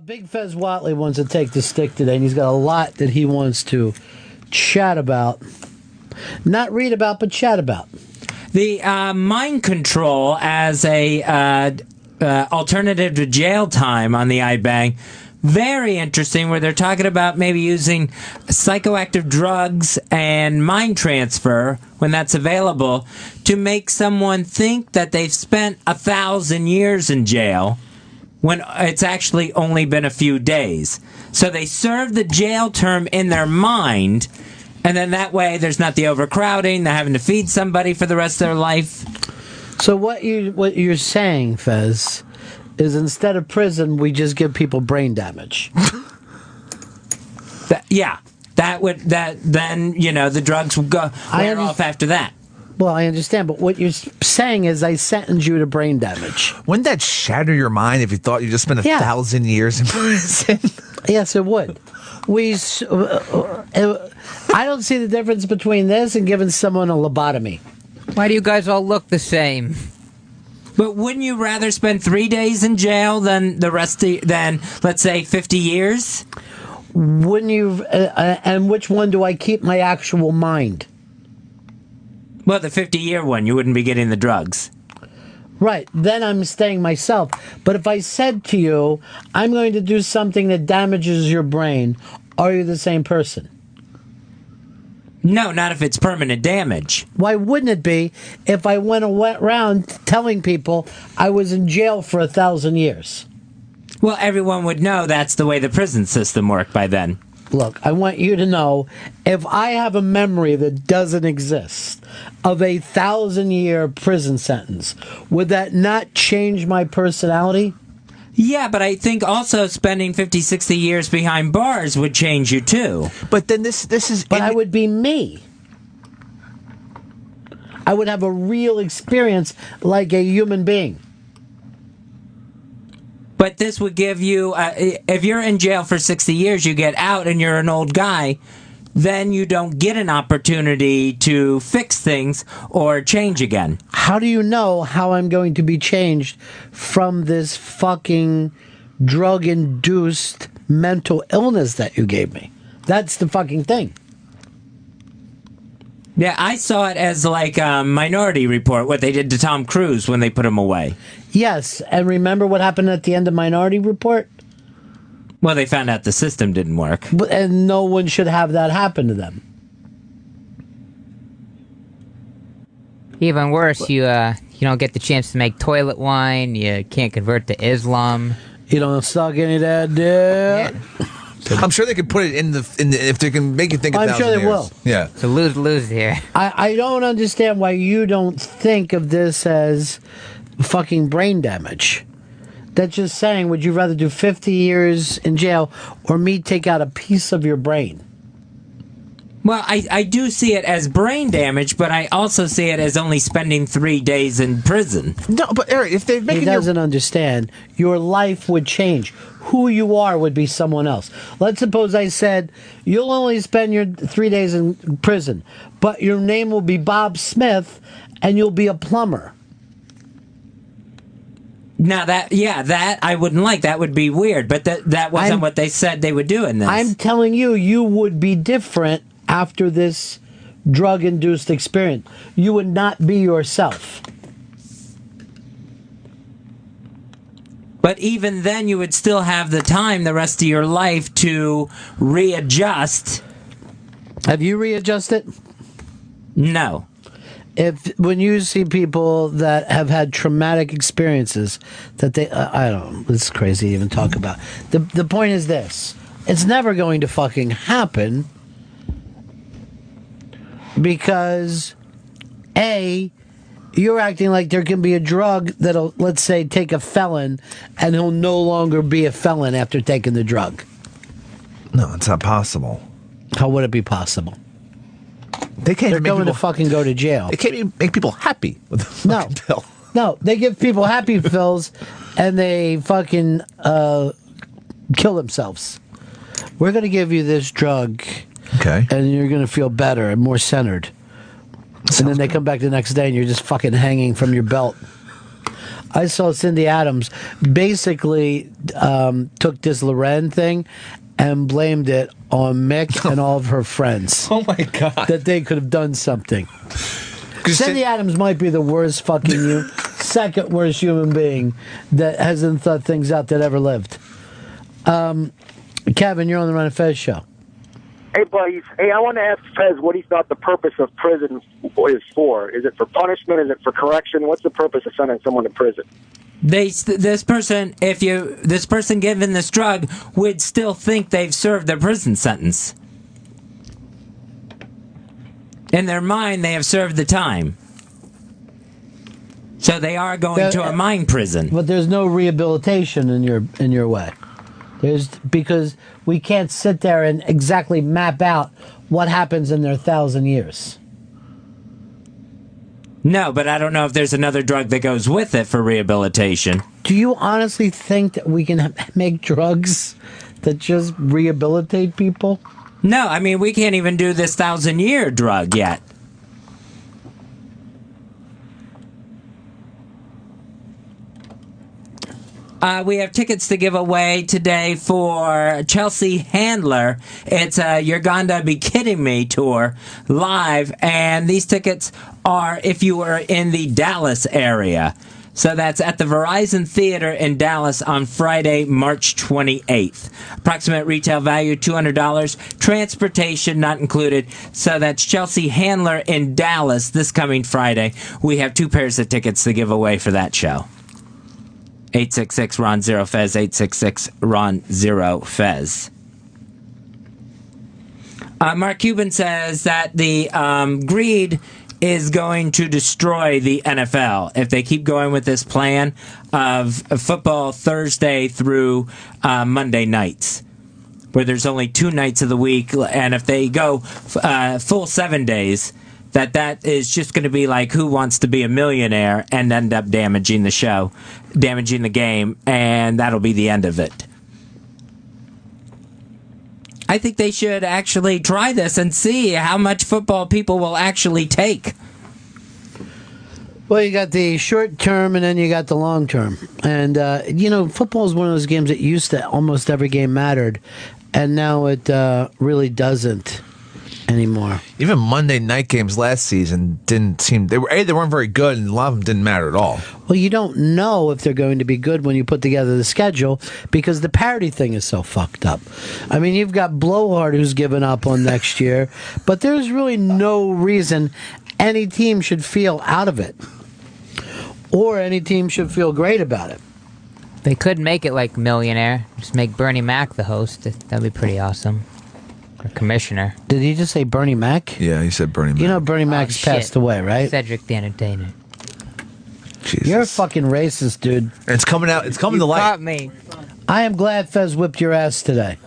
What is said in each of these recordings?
Big Fez Watley wants to take the stick today, and he's got a lot that he wants to chat about. Not read about, but chat about. The mind control as a alternative to jail time on the iBang. Very interesting, where they're talking about maybe using psychoactive drugs and mind transfer, when that's available, to make someone think that they've spent 1,000 years in jail when it's actually only been a few days. So they serve the jail term in their mind, and then that way there's not the overcrowding, they're having to feed somebody for the rest of their life. So what you're saying, Fez, is instead of prison, we just give people brain damage. Then the drugs will go wear off after that. Well, I understand, but what you're saying is I sentence you to brain damage. Wouldn't that shatter your mind if you thought you just spent 1,000 years in prison? Yes, it would. I don't see the difference between this and giving someone a lobotomy. Why do you guys all look the same? But wouldn't you rather spend 3 days in jail than let's say 50 years? Wouldn't you? And which one do I keep my actual mind? Well, the 50-year one, you wouldn't be getting the drugs. Right, then I'm staying myself. But if I said to you, I'm going to do something that damages your brain, are you the same person? No, not if it's permanent damage. Why wouldn't it be if I went around telling people I was in jail for 1,000 years? Well, everyone would know that's the way the prison system worked by then. Look, I want you to know, if I have a memory that doesn't exist of 1,000-year prison sentence, would that not change my personality? Yeah, but I think also spending 50, 60 years behind bars would change you too. But then this is... But I would be me. I would have a real experience like a human being. But this would give you, if you're in jail for 60 years, you get out and you're an old guy, then you don't get an opportunity to fix things or change again. How do you know how I'm going to be changed from this fucking drug-induced mental illness that you gave me? That's the fucking thing. Yeah, I saw it as like a Minority Report, what they did to Tom Cruise when they put him away. Yes, and remember what happened at the end of Minority Report? Well, they found out the system didn't work. And no one should have that happen to them. Even worse, you don't get the chance to make toilet wine, you can't convert to Islam. You don't suck any of that dick. Yeah. I'm sure they could put it in the if they can make you think. I'm sure they will. Yeah, it's a lose-lose here. I don't understand why you don't think of this as fucking brain damage. That's just saying, would you rather do 50 years in jail or me take out a piece of your brain? Well, I do see it as brain damage, but I also see it as only spending 3 days in prison. No, but Eric, if they're making he doesn't understand. Your life would change. Who you are would be someone else. Let's suppose I said, you'll only spend your 3 days in prison, but your name will be Bob Smith, and you'll be a plumber. Now that I wouldn't like. That would be weird, but that wasn't what they said they would do in this. I'm telling you, you would be different after this drug-induced experience. You would not be yourself. But even then, you would still have the time the rest of your life to readjust. Have you readjusted? No. When you see people that have had traumatic experiences that they, I don't know, it's crazy to even talk about. The point is this: it's never going to fucking happen because you're acting like there can be a drug that'll, let's say, take a felon and he'll no longer be a felon after taking the drug. No, it's not possible. How would it be possible? They can't. They're going to fucking go to jail. They can't even make people happy with the fucking pill. No, they give people happy pills and they fucking kill themselves. We're going to give you this drug, okay, and you're going to feel better and more centered. And then they come back the next day and you're just fucking hanging from your belt. I saw Cindy Adams basically took this Loren thing and blamed it on Mick and all of her friends. Oh my God. That they could have done something. Cindy Adams might be the worst fucking second worst human being that hasn't thought things out that ever lived. Kevin, you're on the Ron and Fez show. Hey, buddies. Hey, I want to ask Fez what he thought the purpose of prison is for. Is it for punishment? Is it for correction? What's the purpose of sending someone to prison? This person given this drug would still think they've served their prison sentence. In their mind, they have served the time. So they are going to a mind prison. But there's no rehabilitation in your way. Because we can't sit there and exactly map out what happens in their 1,000 years. No, but I don't know if there's another drug that goes with it for rehabilitation. Do you honestly think that we can make drugs that just rehabilitate people? No, I mean, we can't even do this 1,000-year drug yet. We have tickets to give away today for Chelsea Handler. It's a You're Gonna Be Kidding Me tour live, and these tickets are if you are in the Dallas area. So that's at the Verizon Theater in Dallas on Friday, March 28th. Approximate retail value, $200. Transportation not included. So that's Chelsea Handler in Dallas this coming Friday. We have 2 pairs of tickets to give away for that show. 866-RON-0-FEZ, 866-RON-0-FEZ. Mark Cuban says that the greed is going to destroy the NFL if they keep going with this plan of football Thursday through Monday nights, where there's only 2 nights of the week, and if they go full 7 days, that is just going to be like Who Wants to Be a Millionaire and end up damaging the show, damaging the game, and that'll be the end of it. I think they should actually try this and see how much football people will actually take. Well, you got the short term and then you got the long term. And, football is one of those games that used to almost every game mattered, and now it really doesn't anymore. Even Monday night games last season didn't seem they weren't very good, and a lot of them didn't matter at all. Well, you don't know if they're going to be good when you put together the schedule because the parity thing is so fucked up. I mean, you've got Blowhard who's given up on next year, but there's really no reason any team should feel out of it, or any team should feel great about it. They could make it like Millionaire. Just make Bernie Mac the host. That'd be pretty awesome. Or commissioner. Did he just say Bernie Mac? Yeah, he said Bernie Mac. You know Bernie Mac's passed away, right? Cedric the Entertainer. Jesus. You're a fucking racist, dude. And it's coming out. It's coming to light. Caught me. I am glad Fez whipped your ass today.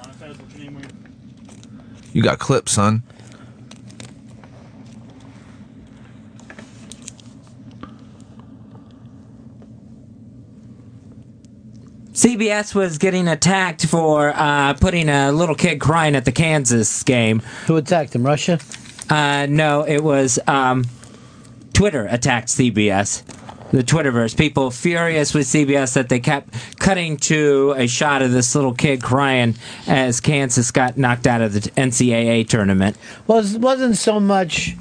You got clips, son. CBS was getting attacked for putting a little kid crying at the Kansas game. Who attacked him? Russia? No, it was Twitter attacked CBS. The Twitterverse. People furious with CBS that they kept cutting to a shot of this little kid crying as Kansas got knocked out of the NCAA tournament. Well, it wasn't so much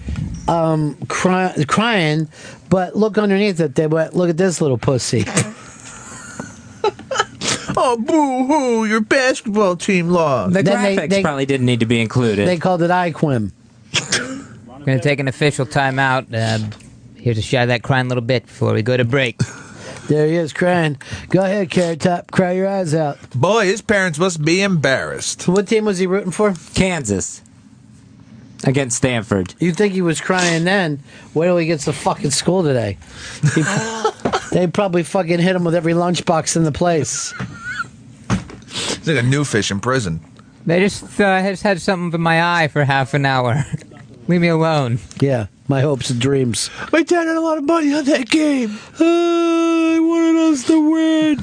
crying, but look underneath it. They went, look at this little pussy. Oh, boo-hoo, your basketball team lost. The Then graphics they- probably didn't need to be included. They called it IQUIM. We're going to take an official timeout. Here's a shot of that crying little bit before we go to break. There he is crying. Go ahead, Carrot Top. Cry your eyes out. Boy, his parents must be embarrassed. What team was he rooting for? Kansas against Stanford. You think he was crying then? Wait till he gets to fucking school today. They probably fucking hit him with every lunchbox in the place. He's like a new fish in prison. They just had something in my eye for half an hour. Leave me alone. Yeah, my hopes and dreams. My dad had a lot of money on that game. I wanted us to win.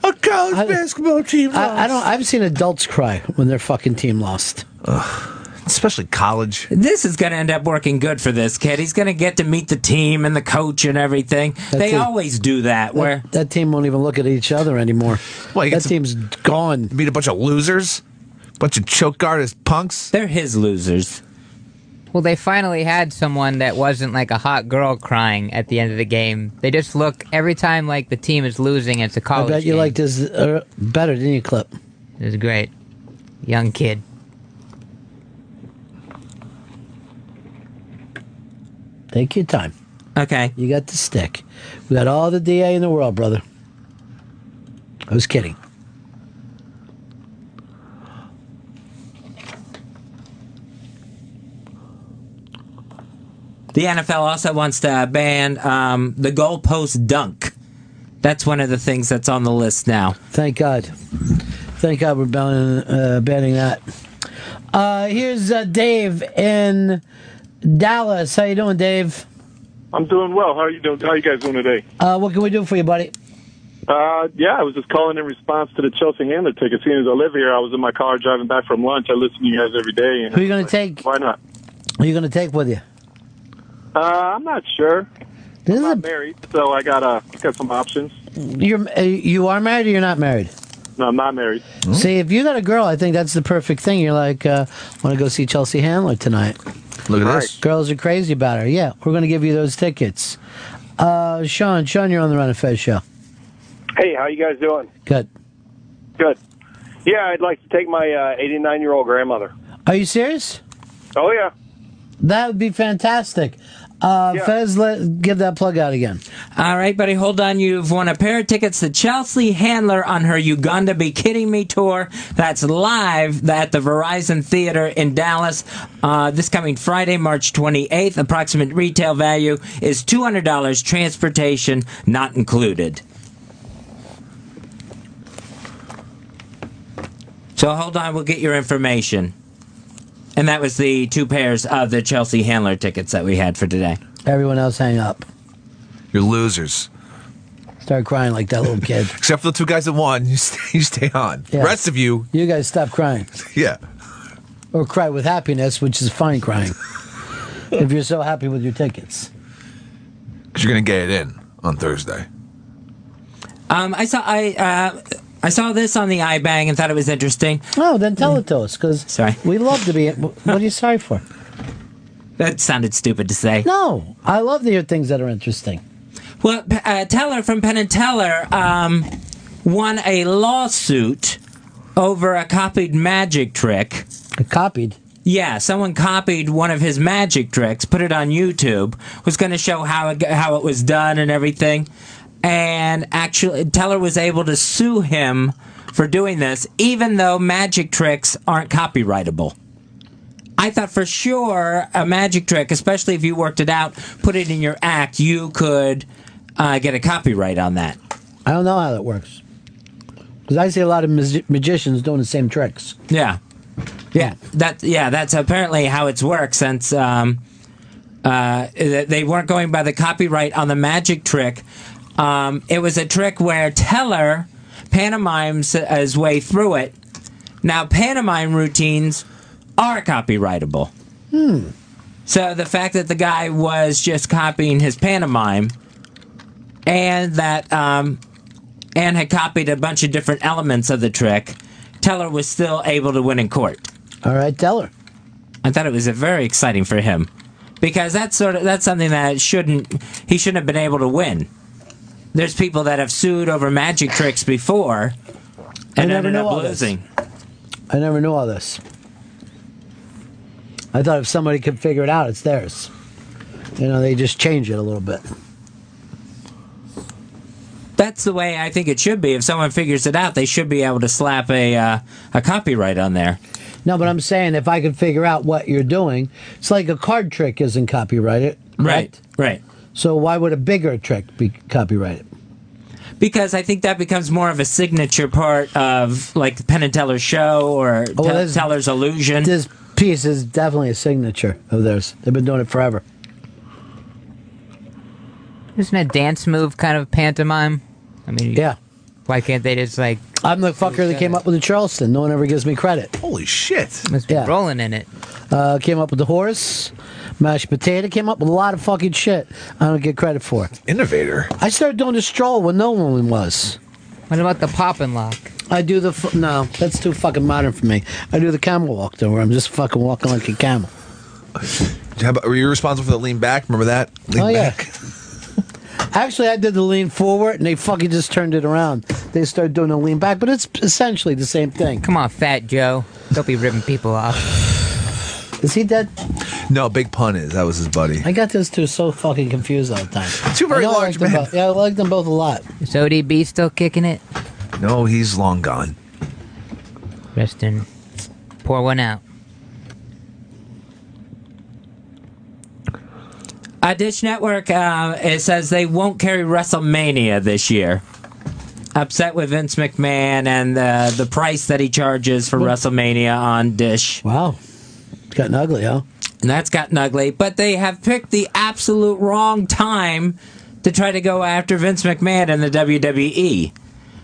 A college basketball team lost. I've seen adults cry when their fucking team lost. especially college. This is going to end up working good for this kid. He's going to get to meet the team and the coach and everything. They always do that. Where that team won't even look at each other anymore. Well, that team's gone. Meet a bunch of losers, bunch of choke artist punks. They're his losers. Well, they finally had someone that wasn't like a hot girl crying at the end of the game. They just look every time like the team is losing. It's a college. I bet you liked this better, didn't you, Clip? It was great. Young kid. Take your time. Okay. You got the stick. We got all the DA in the world, brother. I was kidding. The NFL also wants to ban the goalpost dunk. That's one of the things that's on the list now. Thank God. Thank God we're banning that. Here's Dave in Dallas. How you doing, Dave? I'm doing well. How are you doing? How are you guys doing today? What can we do for you, buddy? Yeah, I was just calling in response to the Chelsea Handler ticket. Seeing as I live here, I was in my car driving back from lunch. I listen to you guys every day. And who are you going to take? Why not? Who are you going to take with you? I'm not sure. I'm not married, so I got some options. You are married or you're not married? No, I'm not married. Mm-hmm. See, if you got a girl, I think that's the perfect thing. You're like, want to go see Chelsea Handler tonight. Look at this. Girls are crazy about her. Yeah, we're going to give you those tickets. Sean, you're on the Ron and Fez show. Hey, how you guys doing? Good. Good. Yeah, I'd like to take my 89-year-old grandmother. Are you serious? Oh, yeah. That would be fantastic. Fez, give that plug out again. All right, buddy, hold on. You've won a pair of tickets to Chelsea Handler on her You Gotta Be Kidding Me tour. That's live at the Verizon Theater in Dallas this coming Friday, March 28th. Approximate retail value is $200, transportation not included. So hold on, we'll get your information. And that was the 2 pairs of the Chelsea Handler tickets that we had for today. Everyone else hang up. You're losers. Start crying like that little kid. Except for the 2 guys that won. You stay on. Yeah. The rest of you. You guys stop crying. Yeah. Or cry with happiness, which is fine crying. If you're so happy with your tickets. Because you're going to get it in on Thursday. I saw this on the iBang and thought it was interesting. Oh, then tell it to us, because we love to be... What are you sorry for? That sounded stupid to say. No, I love to hear things that are interesting. Well, Teller from Penn & Teller won a lawsuit over a copied magic trick. Copied? Yeah, someone copied one of his magic tricks, put it on YouTube, was going to show how it was done and everything. And actually, Teller was able to sue him for doing this, even though magic tricks aren't copyrightable. I thought for sure a magic trick, especially if you worked it out, put it in your act, you could get a copyright on that. I don't know how that works. Because I see a lot of magicians doing the same tricks. Yeah. That's apparently how it's worked, since they weren't going by the copyright on the magic trick. It was a trick where Teller pantomimes his way through it. Now, pantomime routines are copyrightable. So the fact that the guy was just copying his pantomime and that and had copied a bunch of different elements of the trick, Teller was still able to win in court. All right, Teller. I thought it was very exciting for him, because that's something that he shouldn't have been able to win. There's people that have sued over magic tricks before and ended up losing. I never knew all this. I thought if somebody could figure it out, it's theirs. They just change it a little bit. That's the way I think it should be. If someone figures it out, they should be able to slap a copyright on there. No, but I'm saying if I could figure out what you're doing, it's like a card trick isn't copyrighted. Right. So why would a bigger trick be copyrighted? Because I think that becomes more of a signature part of, like, Penn & Teller's show or Teller's illusion. This piece is definitely a signature of theirs. They've been doing it forever. Isn't a dance move kind of pantomime? I mean, yeah. Why can't they just like? I'm the fucker that came up with the Charleston. No one ever gives me credit. Holy shit. Must be rolling in it. Came up with the horse, mashed potato. Came up with a lot of fucking shit. I don't get credit for. Innovator. I started doing the stroll when no one was. What about the pop and lock? I do the no. That's too fucking modern for me. I do the camel walk though, where I'm just fucking walking like a camel. Were you responsible for the lean back? Remember that? Lean back. Yeah. Actually, I did the lean forward, and they fucking just turned it around. They started doing the lean back, but it's essentially the same thing. Come on, Fat Joe. Don't be ripping people off. Is he dead? No, Big Pun is. That was his buddy. I got those two so fucking confused all the time. Two very large men. Yeah, I like them both a lot. Is ODB still kicking it? No, he's long gone. Rest in. Pour one out. Dish Network, it says they won't carry WrestleMania this year. Upset with Vince McMahon and the price that he charges for WrestleMania on Dish. Wow. It's gotten ugly, huh? And that's gotten ugly. But they have picked the absolute wrong time to try to go after Vince McMahon and the WWE.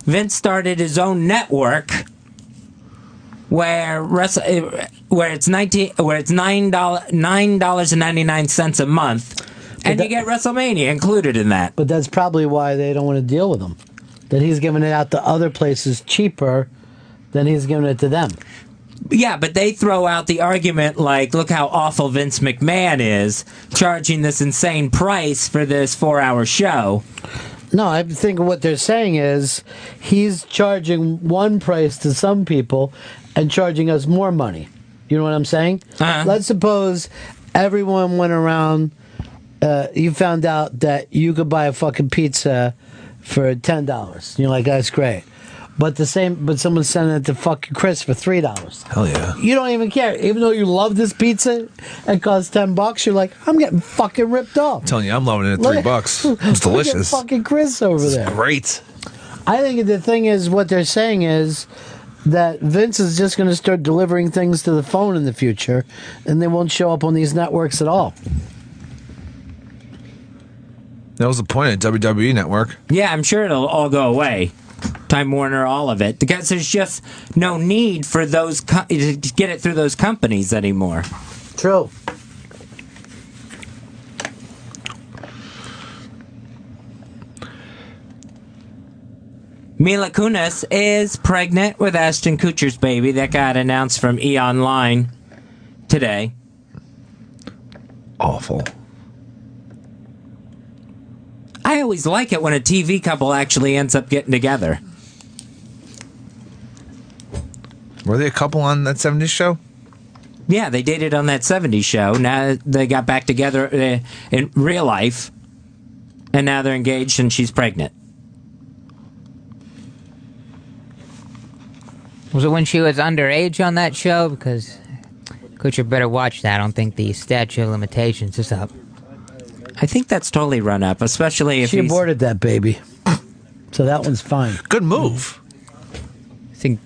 Vince started his own network where it's $9.99 a month, and you get WrestleMania included in that. But that's probably why they don't want to deal with him. That he's giving it out to other places cheaper than he's giving it to them. Yeah, but they throw out the argument like, look how awful Vince McMahon is, charging this insane price for this 4-hour show. No, I think what they're saying is he's charging one price to some people and charging us more money. You know what I'm saying? Uh-huh. Let's suppose everyone went around, you found out that you could buy a fucking pizza for $10. You're like, that's great. But someone's sending it to fucking Chris for $3. Hell yeah. You don't even care. Even though you love this pizza, it costs $10, you're like, I'm getting fucking ripped off. I'm telling you, I'm loving it at $3. It's delicious. Look at fucking Chris over there. Great. I think the thing is, what they're saying is that Vince is just going to start delivering things to the phone in the future, and they won't show up on these networks at all. That was the point of WWE Network. Yeah, I'm sure it'll all go away. Time Warner, all of it. Because there's just no need for those to get it through those companies anymore. True. Mila Kunis is pregnant with Ashton Kutcher's baby. That got announced from E! Online today. Awful. I always like it when a TV couple actually ends up getting together. Were they a couple on that 70s show? Yeah, they dated on that 70s show. Now they got back together in real life. And now they're engaged and she's pregnant. Was it when she was underage on that show? Because Kutcher better watch that. I don't think the statute of limitations is up. I think that's totally run up, especially if she aborted that baby. So that one's fine. Good move. I think.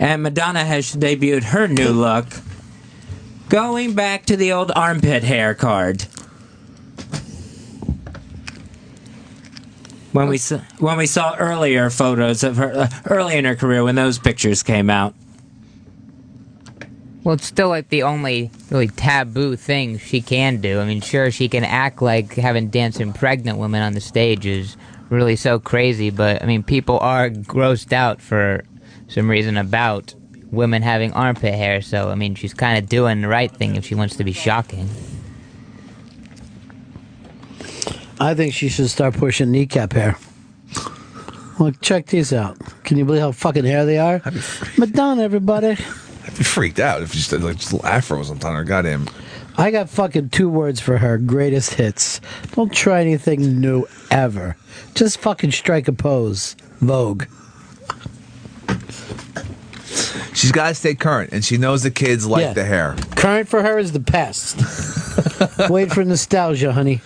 And Madonna has debuted her new look, going back to the old armpit hair card. When we saw earlier photos of her early in her career, when those pictures came out. Well, it's still like the only really taboo thing she can do. I mean, sure, she can act like having dancing pregnant women on the stage is really so crazy, but I mean, people are grossed out for some reason about women having armpit hair, so I mean, she's kind of doing the right thing if she wants to be shocking. I think she should start pushing kneecap hair. Look, check these out. Can you believe how fucking hair they are? Madonna, everybody. I'd be freaked out if she just had like just little afros on her goddamn. I got fucking 2 words for her. Greatest hits. Don't try anything new ever. Just fucking strike a pose. Vogue. She's got to stay current, and she knows the kids like the hair. Current for her is the past. Wait for nostalgia, honey.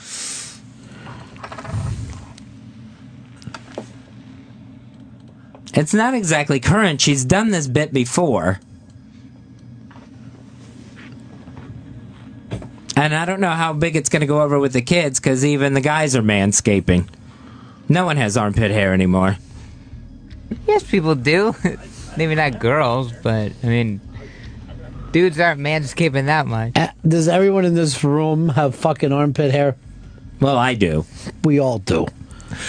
It's not exactly current. She's done this bit before. And I don't know how big it's going to go over with the kids, because even the guys are manscaping. No one has armpit hair anymore. Yes, people do. Maybe not girls, but, I mean, dudes aren't manscaping that much. Does everyone in this room have fucking armpit hair? Well, I do. We all do.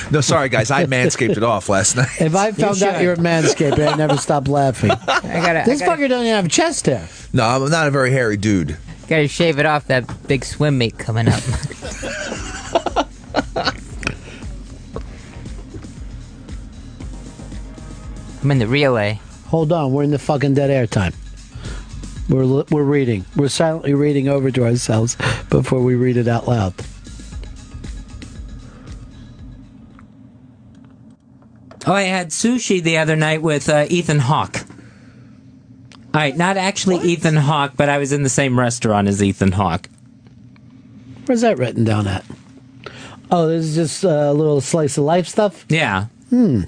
No, sorry, guys. I manscaped it off last night. If I found out you were manscaping, I'd never stop laughing. This fucker doesn't even have chest hair. No, I'm not a very hairy dude. Gotta shave it off, that big swim meet coming up. I'm in the relay. Hold on, we're in the fucking dead air time. We're reading. We're silently reading over to ourselves before we read it out loud. Oh, I had sushi the other night with Ethan Hawke. All right, not actually Ethan Hawke, but I was in the same restaurant as Ethan Hawke. Where's that written down at? Oh, this is just a little slice of life stuff? Yeah. Did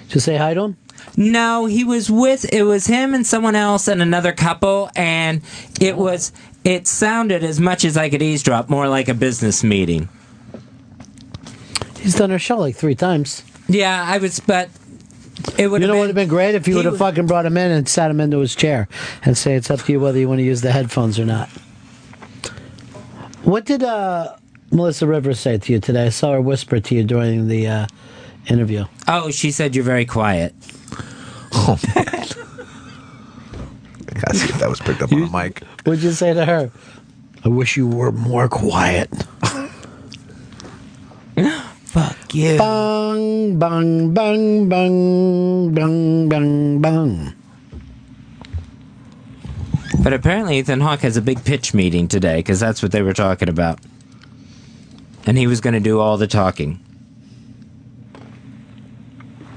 you say hi to him? No, it was him and someone else and another couple, and it sounded, as much as I could eavesdrop, more like a business meeting. He's done our show like 3 times. Yeah, but it would. You know what would have been great if you would have fucking brought him in and sat him into his chair and say it's up to you whether you want to use the headphones or not. What did Melissa Rivers say to you today? I saw her whisper to you during the interview. Oh, she said you're very quiet. Oh, man. I gotta see if that was picked up on the mic. What'd you say to her? I wish you were more quiet. Fuck you. Bang, bang, bang, bang, bang, bang, bang. But apparently Ethan Hawke has a big pitch meeting today, because that's what they were talking about. And he was going to do all the talking.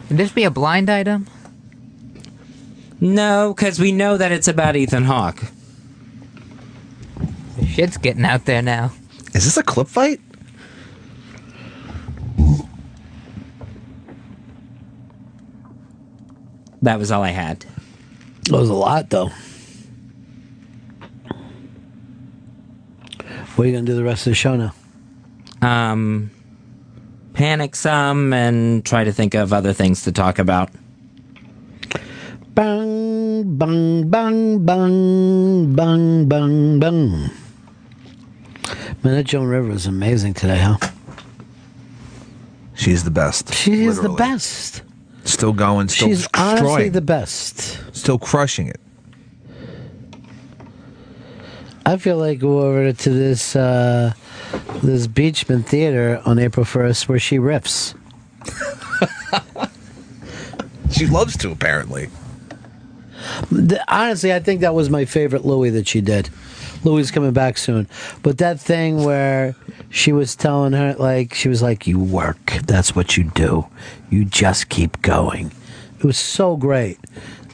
Would this be a blind item? No, because we know that it's about Ethan Hawke. The shit's getting out there now. Is this a clip fight? That was all I had. That was a lot, though. What are you going to do the rest of the show now? Panic some and try to think of other things to talk about. Bang, bang, bang, bang, bang, bang, bang. Man, that Joan Rivers is amazing today, huh? She's the best. She is the literally. best. Still going, still She's honestly destroying. the best. Still crushing it. I feel like go over to this Beachman Theater on April 1st where she riffs. She loves to, apparently. Honestly, I think that was my favorite Louis that she did. Louis coming back soon. But that thing where she was telling her, like, she was like, you work. That's what you do. You just keep going. It was so great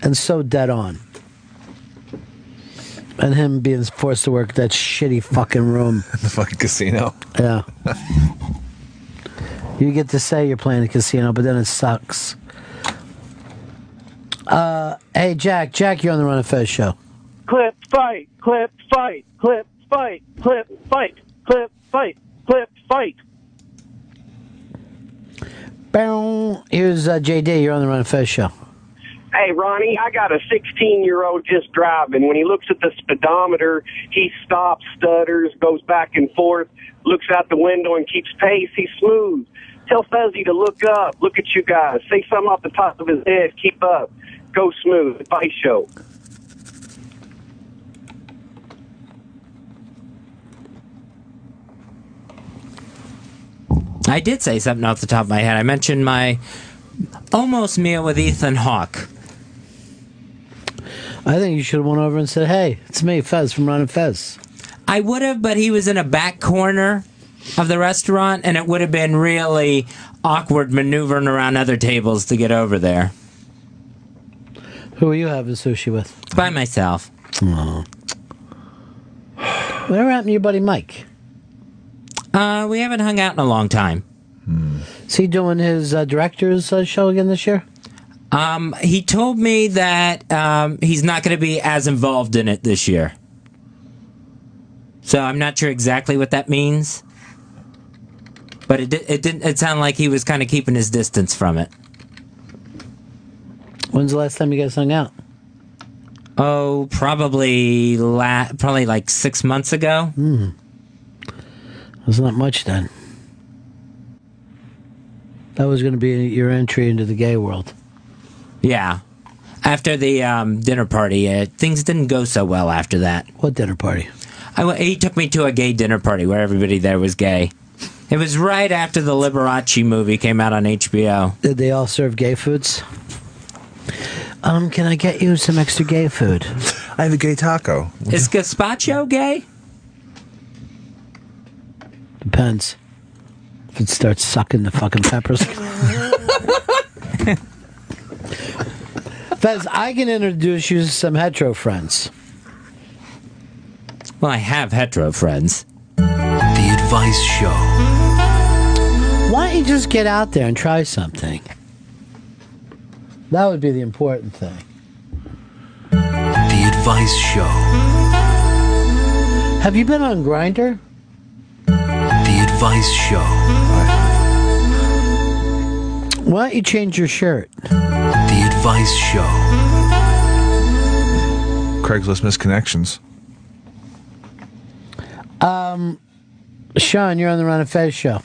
and so dead on. And him being forced to work that shitty fucking room. The fucking casino. Yeah. You get to say you're playing a casino, but then it sucks. Hey, Jack, you're on the Ron and Fez show. Clip, fight, clip, fight, clip, fight, clip, fight, clip, fight, clip, fight. Bow. Here's JD, you're on the Ron and Fez show. Hey, Ronnie, I got a 16-year-old just driving. When he looks at the speedometer, he stops, stutters, goes back and forth, looks out the window and keeps pace. He's smooth. Tell Fezzy to look up. Look at you guys. Say something off the top of his head. Keep up. Go smooth. Fez Show. I did say something off the top of my head. I mentioned my almost meal with Ethan Hawke. I think you should have went over and said, hey, it's me, Fez from Ron and Fez. I would have, but he was in a back corner of the restaurant, and it would have been really awkward maneuvering around other tables to get over there. Who are you having sushi with? By myself. Oh. Whatever happened to your buddy Mike? We haven't hung out in a long time. Is he doing his director's show again this year? He told me that he's not going to be as involved in it this year. So I'm not sure exactly what that means. But it sounded like he was kind of keeping his distance from it. When's the last time you guys hung out? Oh, probably like 6 months ago. That's not much then. That was going to be your entry into the gay world. Yeah. After the dinner party, things didn't go so well after that. What dinner party? He took me to a gay dinner party where everybody there was gay. It was right after the Liberace movie came out on HBO. Did they all serve gay foods? Can I get you some extra gay food? I have a gay taco. Is gazpacho gay? Depends. If it starts sucking the fucking peppers. Fez, I can introduce you to some hetero friends. Well, I have hetero friends. The Advice Show. Why don't you just get out there and try something? That would be the important thing. The Advice Show. Have you been on Grindr? The Advice Show. Why don't you change your shirt? The Advice Show. Craigslist misconnections. Sean, you're on the Ron and Fez show.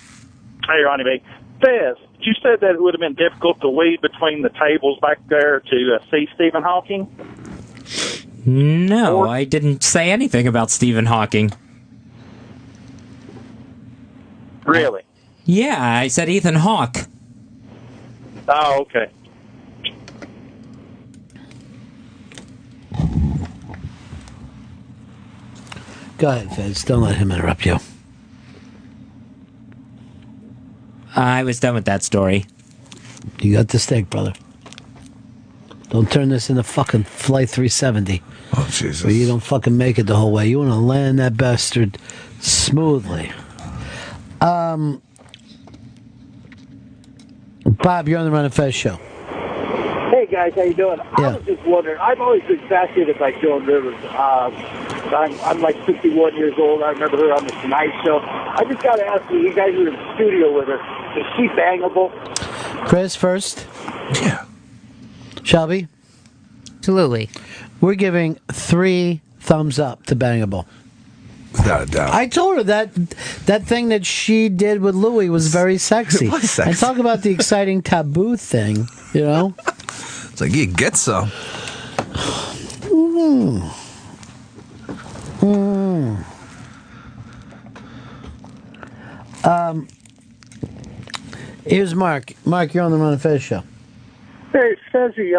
Hey, Ronnie B. Fez, you said that it would have been difficult to weed between the tables back there to see Stephen Hawking? No, I didn't say anything about Stephen Hawking. Really? Yeah, I said Ethan Hawke. Oh, okay. Go ahead, Fez. Don't let him interrupt you. I was done with that story. You got the steak, brother. Don't turn this into fucking Flight 370. Oh, Jesus. Where you don't fucking make it the whole way. You want to land that bastard smoothly. Bob, you're on the Ron and Fez show. Hey guys, how you doing? Yeah. I was just wondering. I've always been fascinated by Joan Rivers. I'm like 61 years old. I remember her on the Tonight Show. I just got to ask you guys were in the studio with her. Is she bangable? Chris first. Yeah. Shelby? Absolutely. We're giving 3 thumbs up to Bangable. Without a doubt. I told her that thing that she did with Louis was very sexy. It was sexy. And talk about the exciting taboo thing, you know? It's like, you get some. Here's Mark. Mark, you're on the Ron and Fez show. Hey, Fezzy,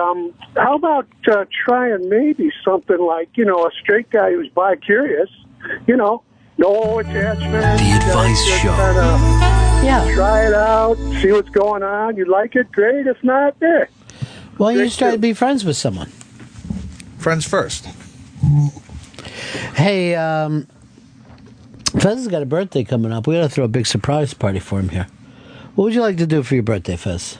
how about trying maybe something like, a straight guy who's bi-curious, no attachment. The Advice Show. Yeah. Try it out, see what's going on. You like it, great. If not, Well, you just try to be friends with someone. Friends first. Hey, Fez has got a birthday coming up. We got to throw a big surprise party for him here. What would you like to do for your birthday, Fez?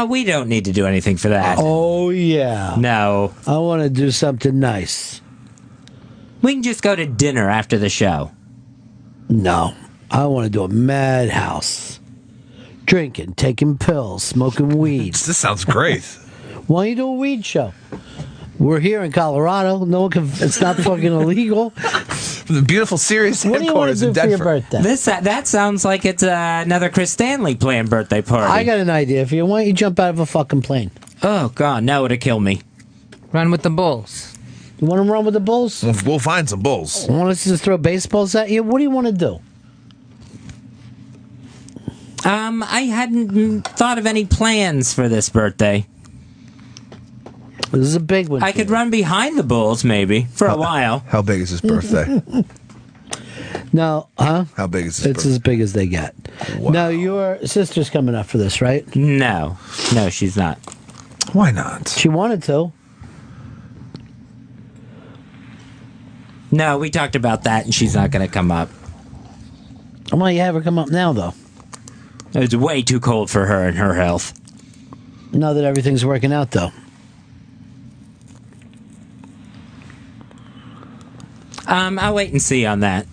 We don't need to do anything for that. Oh, yeah. No. I want to do something nice. We can just go to dinner after the show. No. I want to do a madhouse. Drinking, taking pills, smoking weed. This sounds great. Why don't you do a weed show? We're here in Colorado. No one can. It's not fucking illegal. From the beautiful Sirius What do you want headquarters to in do for your Denver. birthday? That sounds like it's another Chris Stanley planned birthday party. I got an idea for you. Why don't you jump out of a fucking plane? Oh, God, now it'll kill me. Run with the Bulls. You want to run with the Bulls? We'll find some bulls. Want us to just throw baseballs at you? What do you want to do? I hadn't thought of any plans for this birthday. This is a big one. I could run behind the Bulls, maybe, for a while. How big is his birthday? No, huh? How big is his It's birthday? as big as they get. Wow. Now, your sister's coming up for this, right? No, she's not. Why not? She wanted to. No, we talked about that, and she's not going to come up. Why don't you have her come up now, though? It's way too cold for her and her health. now that everything's working out, though? I'll wait and see on that.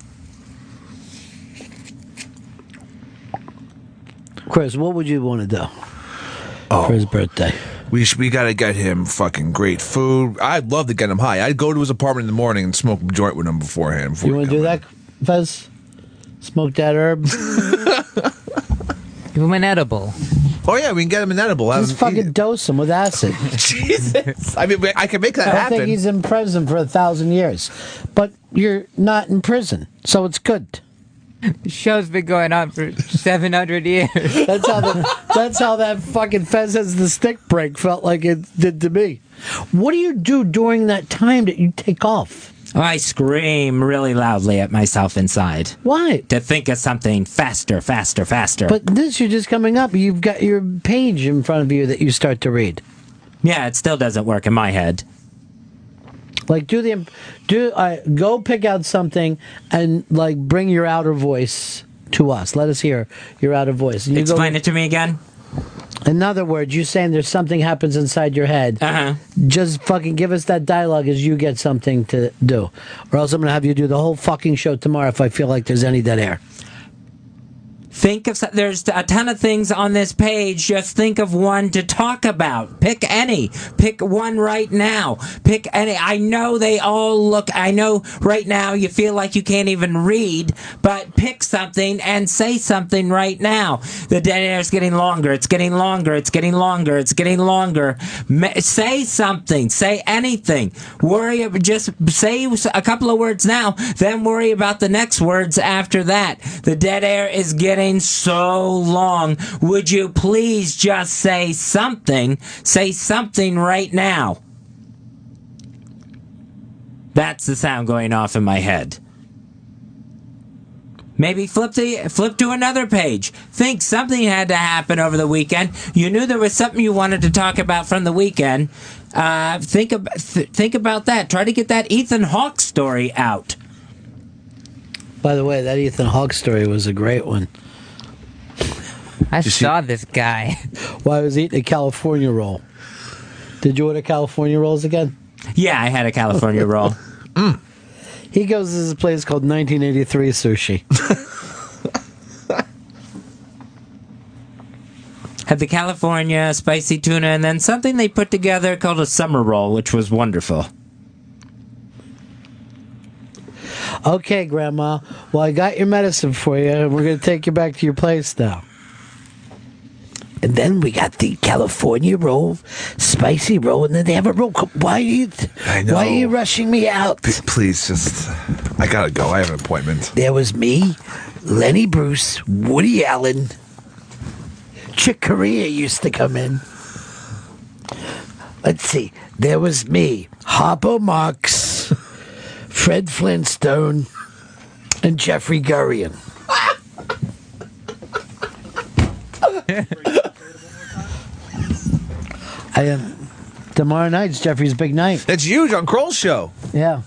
Chris, what would you want to do for his birthday? We gotta get him fucking great food. I'd love to get him high. I'd go to his apartment in the morning and smoke a joint with him beforehand. You want to do that, Fez? Smoke that herb? Give him an edible. Oh yeah, we can get him an edible. Just fucking dose him with acid. Jesus. I mean, I can make that I happen. think he's in prison for 1,000 years. But you're not in prison, so it's good. The show's been going on for 700 years. That's how that fucking Fez Has the Stick break felt like it did to me. What do you do during that time that you take off? I scream really loudly at myself inside. Why? To think of something faster, faster, faster. But this, you're just coming up. You've got your page in front of you that you start to read. Yeah, it still doesn't work in my head. Like, go pick out something and, like, bring your outer voice to us. Let us hear your outer voice. And Explain it to me again. In other words, you're saying there's something happens inside your head. Uh-huh. Just fucking give us that dialogue as you get something to do. Or else I'm going to have you do the whole fucking show tomorrow if I feel like there's any dead air. Think of there's a ton of things on this page. Just think of one to talk about. Pick any. Pick one right now. Pick any. I know they all look. I know right now you feel like you can't even read, but pick something and say something right now. The dead air is getting longer. It's getting longer. It's getting longer. It's getting longer. Say something. Say anything. Just say a couple of words now. Then worry about the next words after that. The dead air is getting so long. Would you please just say something? Say something right now. That's the sound going off in my head. Maybe flip to another page. Think something had to happen over the weekend. You knew there was something you wanted to talk about from the weekend. Think about that. Try to get that Ethan Hawke story out. By the way, that Ethan Hawke story was a great one. I saw this guy. Well, I was eating a California roll. Did you order California rolls again? Yeah, I had a California roll. He goes to this place called 1983 Sushi. Had the California spicy tuna and then something they put together called a summer roll, which was wonderful. Okay, Grandma. Well, I got your medicine for you, and we're going to take you back to your place now. And then we got the California roll, spicy roll, and then they have a roll. Why are you rushing me out? Please, just... I gotta go. I have an appointment. There was me, Lenny Bruce, Woody Allen. Chick Corea used to come in. Let's see. There was me, Harpo Marx, Fred Flintstone, and Jeffrey Gurian. Tomorrow night's Jeffrey's big night. That's huge on Kroll's show. Yeah.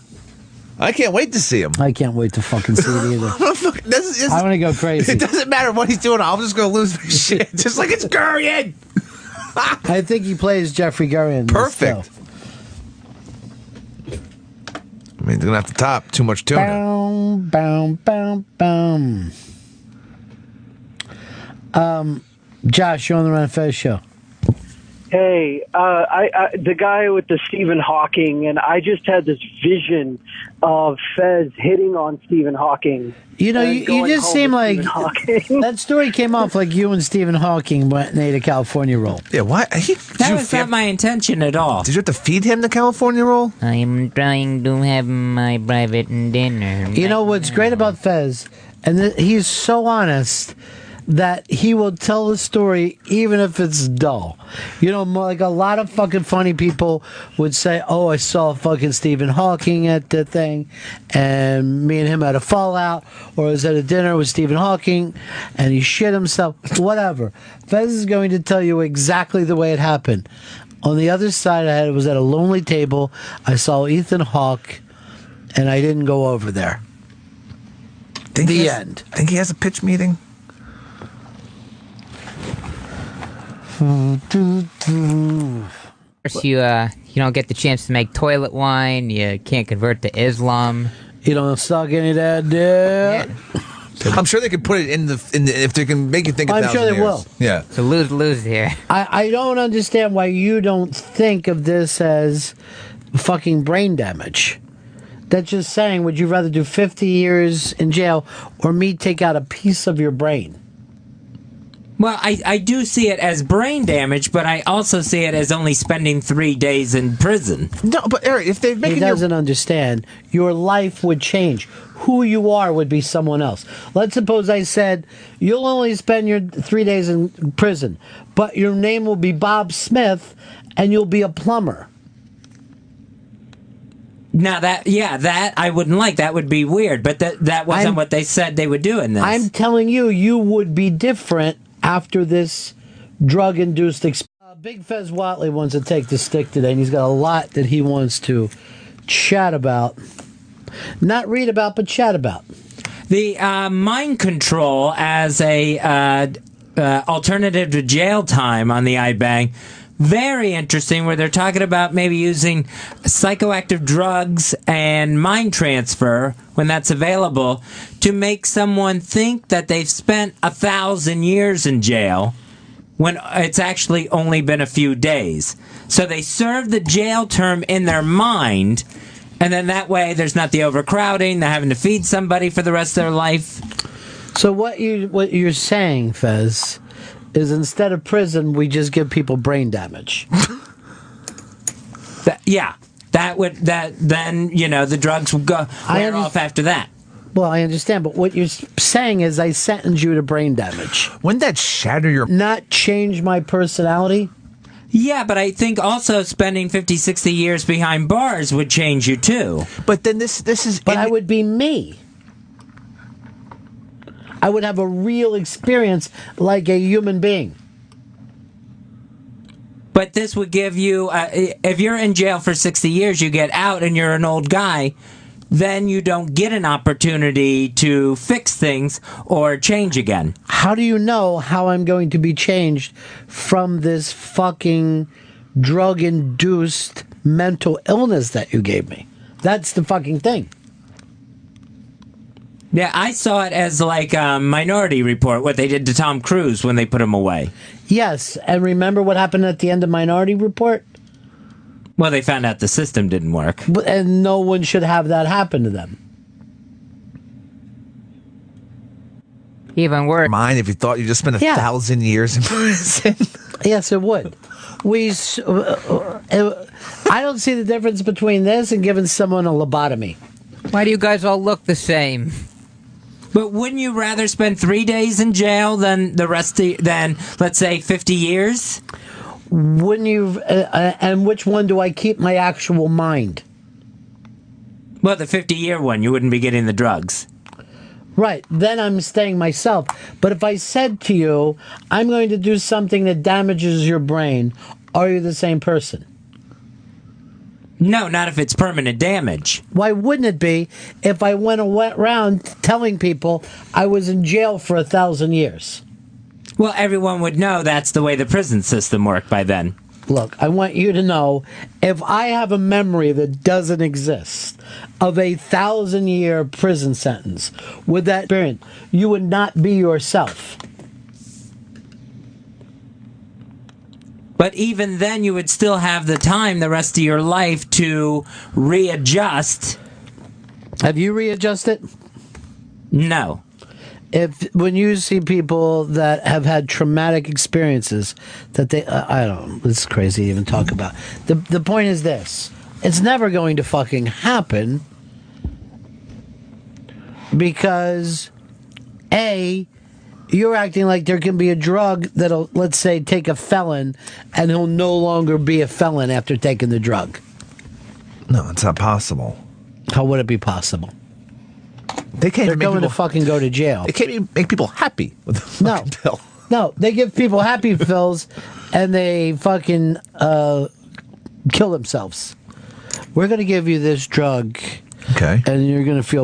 I can't wait to see him. I can't wait to fucking see it either. I want to go crazy. It doesn't matter what he's doing. I'm just going to lose my shit. Just like it's Gurian. I think he plays Jeffrey Gurian. Perfect. I mean, they're going to have to top too much tuna. Boom, boom, boom, boom. Josh, you're on the Ron Fez Show. Hey, the guy with the Stephen Hawking, and I just had this vision of Fez hitting on Stephen Hawking. You know, you just seem like that story came off like you and Stephen Hawking went and ate a California roll. Yeah, why? That was not my intention at all. Did you have to feed him the California roll? I'm trying to have my private dinner. You know what's great about Fez, and he's so honest that he will tell the story even if it's dull. You know, like a lot of fucking funny people would say, oh, I saw fucking Stephen Hawking at the thing, and me and him had a fallout, or I was at a dinner with Stephen Hawking, and he shit himself, whatever. Fez is going to tell you exactly the way it happened. On the other side, I was at a lonely table, I saw Ethan Hawke, and I didn't go over there. The end. Think he has a pitch meeting? You don't get the chance to make toilet wine. You can't convert to Islam. You don't suck any of that dick. Yeah. I'm sure they could put it in the if they can make you think. I'm sure they years. will. Yeah, it's a lose here. I don't understand why you don't think of this as fucking brain damage. That's just saying, would you rather do 50 years in jail or me take out a piece of your brain? Well, I do see it as brain damage, but I also see it as only spending 3 days in prison. No, but Eric, if they're making he doesn't understand. Your life would change. Who you are would be someone else. Let's suppose I said, you'll only spend your 3 days in prison, but your name will be Bob Smith, and you'll be a plumber. Now that I wouldn't like. That would be weird, but that wasn't what they said they would do in this. I'm telling you, you would be different after this drug-induced experience. Big Fez Watley wants to take the stick today, and he's got a lot that he wants to chat about. Not read about, but chat about. The mind control as a alternative to jail time on the iBang. Very interesting, where they're talking about maybe using psychoactive drugs and mind transfer, when that's available, to make someone think that they've spent 1,000 years in jail when it's actually only been a few days. So they serve the jail term in their mind, and then that way there's not the overcrowding, they're having to feed somebody for the rest of their life. So what you're saying, Fez, is instead of prison, we just give people brain damage. Then the drugs will go wear off after that. Well, I understand, but what you're saying is I sentence you to brain damage. Wouldn't that shatter your... Not change my personality? Yeah, but I think also spending 50, 60 years behind bars would change you too. But then this is... But I would be me. I would have a real experience like a human being. But this would give you, if you're in jail for 60 years, you get out and you're an old guy, then you don't get an opportunity to fix things or change again. How do you know how I'm going to be changed from this fucking drug-induced mental illness that you gave me? That's the fucking thing. Yeah, I saw it as like a Minority Report, what they did to Tom Cruise when they put him away. Yes, and remember what happened at the end of Minority Report? Well, they found out the system didn't work. And no one should have that happen to them. Even worse. Mind if you thought you just spent 1,000 years in prison. Yes, it would. I don't see the difference between this and giving someone a lobotomy. Why do you guys all look the same? But wouldn't you rather spend 3 days in jail than let's say 50 years? Wouldn't you? And which one do I keep my actual mind? Well, the 50-year one, you wouldn't be getting the drugs. Right, then I'm staying myself. But if I said to you, I'm going to do something that damages your brain, are you the same person? No, not if it's permanent damage. Why wouldn't it be if I went around telling people I was in jail for 1,000 years? Well, everyone would know that's the way the prison system worked by then. Look, I want you to know, if I have a memory that doesn't exist of 1,000-year prison sentence, with that experience, you would not be yourself. But even then, you would still have the time the rest of your life to readjust. Have you readjusted? No. When you see people that have had traumatic experiences that they, I don't know, it's crazy to even talk about. The point is this: it's never going to fucking happen because you're acting like there can be a drug that'll, let's say, take a felon and he'll no longer be a felon after taking the drug. No, it's not possible. How would it be possible? They can't They're going to fucking go to jail. They can't even make people happy with the fucking pill. No, they give people happy pills and they fucking kill themselves. We're going to give you this drug. Okay. And you're going to feel